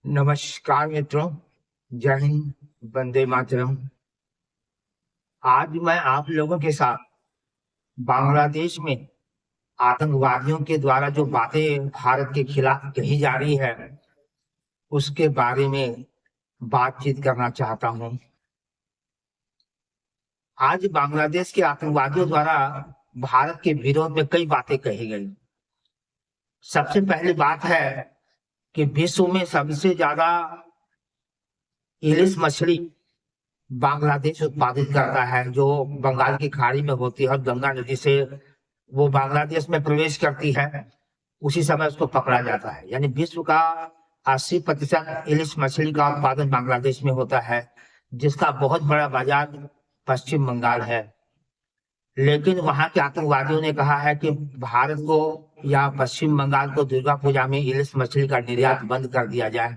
नमस्कार मित्रों। जय हिंद। वंदे मातरम। आज मैं आप लोगों के साथ बांग्लादेश में आतंकवादियों के द्वारा जो बातें भारत के खिलाफ कही जा रही है उसके बारे में बातचीत करना चाहता हूं। आज बांग्लादेश के आतंकवादियों द्वारा भारत के विरोध में कई बातें कही गई। सबसे पहली बात है कि विश्व में सबसे ज्यादा इलिस मछली बांग्लादेश उत्पादित करता है, जो बंगाल की खाड़ी में होती है और गंगा नदी से वो बांग्लादेश में प्रवेश करती है। उसी समय उसको पकड़ा जाता है। यानी विश्व का 80% इलिस मछली का उत्पादन बांग्लादेश में होता है, जिसका बहुत बड़ा बाजार पश्चिम बंगाल है। लेकिन वहां के आतंकवादियों ने कहा है कि भारत को या पश्चिम बंगाल को दुर्गा पूजा में इलिस मछली का निर्यात बंद कर दिया जाए।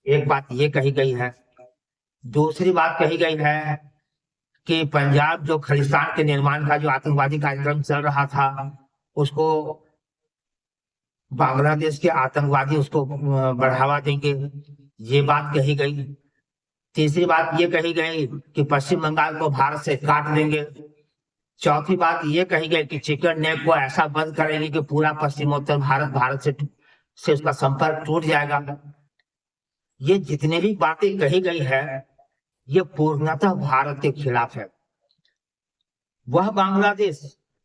एक बात ये कही गई है। दूसरी बात कही गई है कि पंजाब जो खलिस्तान के निर्माण का जो आतंकवादी कार्यक्रम चल रहा था उसको बांग्लादेश के आतंकवादी उसको बढ़ावा देंगे, ये बात कही गई। तीसरी बात ये कही गई कि पश्चिम बंगाल को भारत से काट देंगे। चौथी बात ये कही गई कि चिकन नेक को ऐसा बंद करेंगे कि पूरा पश्चिमोत्तर भारत से उसका संपर्क टूट जाएगा। ये जितने भी बातें कही गई है ये पूर्णतः भारत के खिलाफ है। वह बांग्लादेश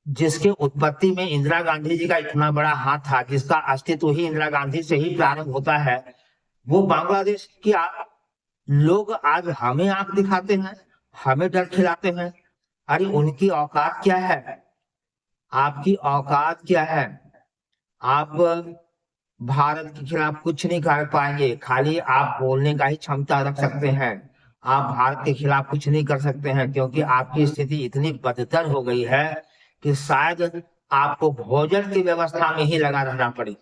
जिसके उत्पत्ति में इंदिरा गांधी जी का इतना बड़ा हाथ था, जिसका अस्तित्व ही इंदिरा गांधी से ही प्रारंभ होता है, वो बांग्लादेश की लोग आज हमें आंख दिखाते हैं, हमें डर खिलाते हैं। अरे उनकी औकात क्या है? आपकी औकात क्या है? आप भारत के खिलाफ कुछ नहीं कर पाएंगे, खाली आप बोलने का ही क्षमता रख सकते हैं। आप भारत के खिलाफ कुछ नहीं कर सकते हैं, क्योंकि आपकी स्थिति इतनी बदतर हो गई है कि शायद आपको भोजन की व्यवस्था में ही लगा रहना पड़े।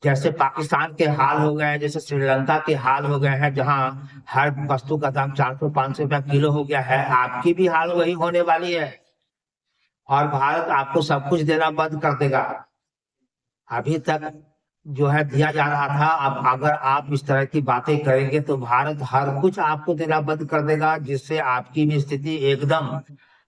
जैसे पाकिस्तान के हाल हो गए, जैसे श्रीलंका के हाल हो गए हैं, जहां हर वस्तु का दाम 400-500 रुपया किलो हो गया है, आपकी भी हाल वही होने वाली है। और भारत आपको सब कुछ देना बंद कर देगा। अभी तक जो है दिया जा रहा था, अब अगर आप इस तरह की बातें करेंगे तो भारत हर कुछ आपको देना बंद कर देगा, जिससे आपकी भी स्थिति एकदम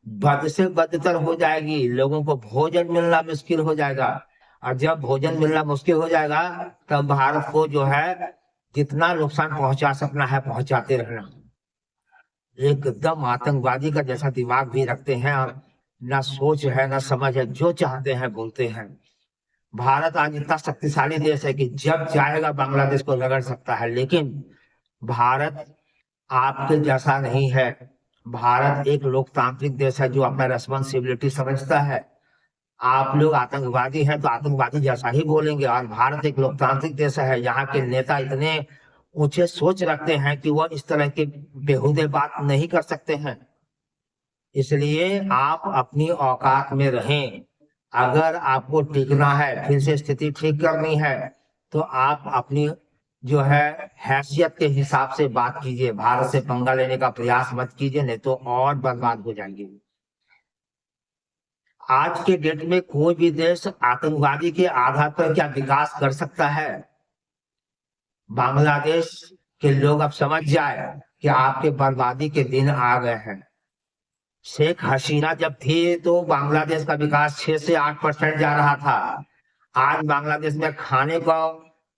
बद से बदतर हो जाएगी। लोगों को भोजन मिलना मुश्किल हो जाएगा, और जब भोजन मिलना मुश्किल हो जाएगा तब भारत को जो है जितना नुकसान पहुंचा सकना है पहुंचाते रहना। एकदम आतंकवादी का जैसा दिमाग भी रखते हैं, और ना सोच है ना समझ है, जो चाहते हैं बोलते हैं। भारत आज इतना शक्तिशाली देश है कि जब चाहेगा बांग्लादेश को रगड़ सकता है, लेकिन भारत आपके जैसा नहीं है। भारत एक लोकतांत्रिक देश है जो अपना रेस्पॉन्सिबिलिटी समझता है। आप लोग आतंकवादी हैं तो आतंकवादी जैसा ही बोलेंगे, और भारत एक लोकतांत्रिक देश है। यहाँ के नेता इतने ऊंचे सोच रखते हैं कि वह इस तरह की बेहुदे बात नहीं कर सकते हैं। इसलिए आप अपनी औकात में रहें। अगर आपको टिकना है, फिर से स्थिति ठीक करनी है, तो आप अपनी जो है हैसियत के हिसाब से बात कीजिए। भारत से पंगा लेने का प्रयास मत कीजिए, नहीं तो और बर्बाद हो जाएंगे। आज के डेट में कोई भी देश आतंकवादी के आधार पर क्या विकास कर सकता है? बांग्लादेश के लोग अब समझ जाए कि आपके बर्बादी के दिन आ गए हैं। शेख हसीना जब थी तो बांग्लादेश का विकास 6 से 8% जा रहा था। आज बांग्लादेश में खाने को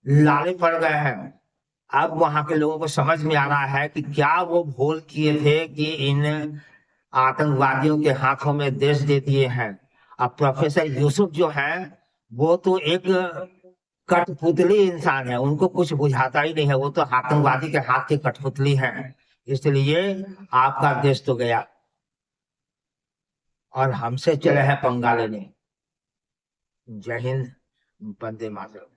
लाले पड़ गए हैं। अब वहां के लोगों को समझ में आ रहा है कि क्या वो भूल किए थे कि इन आतंकवादियों के हाथों में देश दे दिए हैं। अब प्रोफेसर यूसुफ जो है वो तो एक कठपुतली इंसान है, उनको कुछ बुझाता ही नहीं है। वो तो आतंकवादी के हाथ की कठपुतली है। इसलिए आपका देश तो गया, और हमसे चले हैं पंगा लेने। जय हिंद। वंदे मातरम।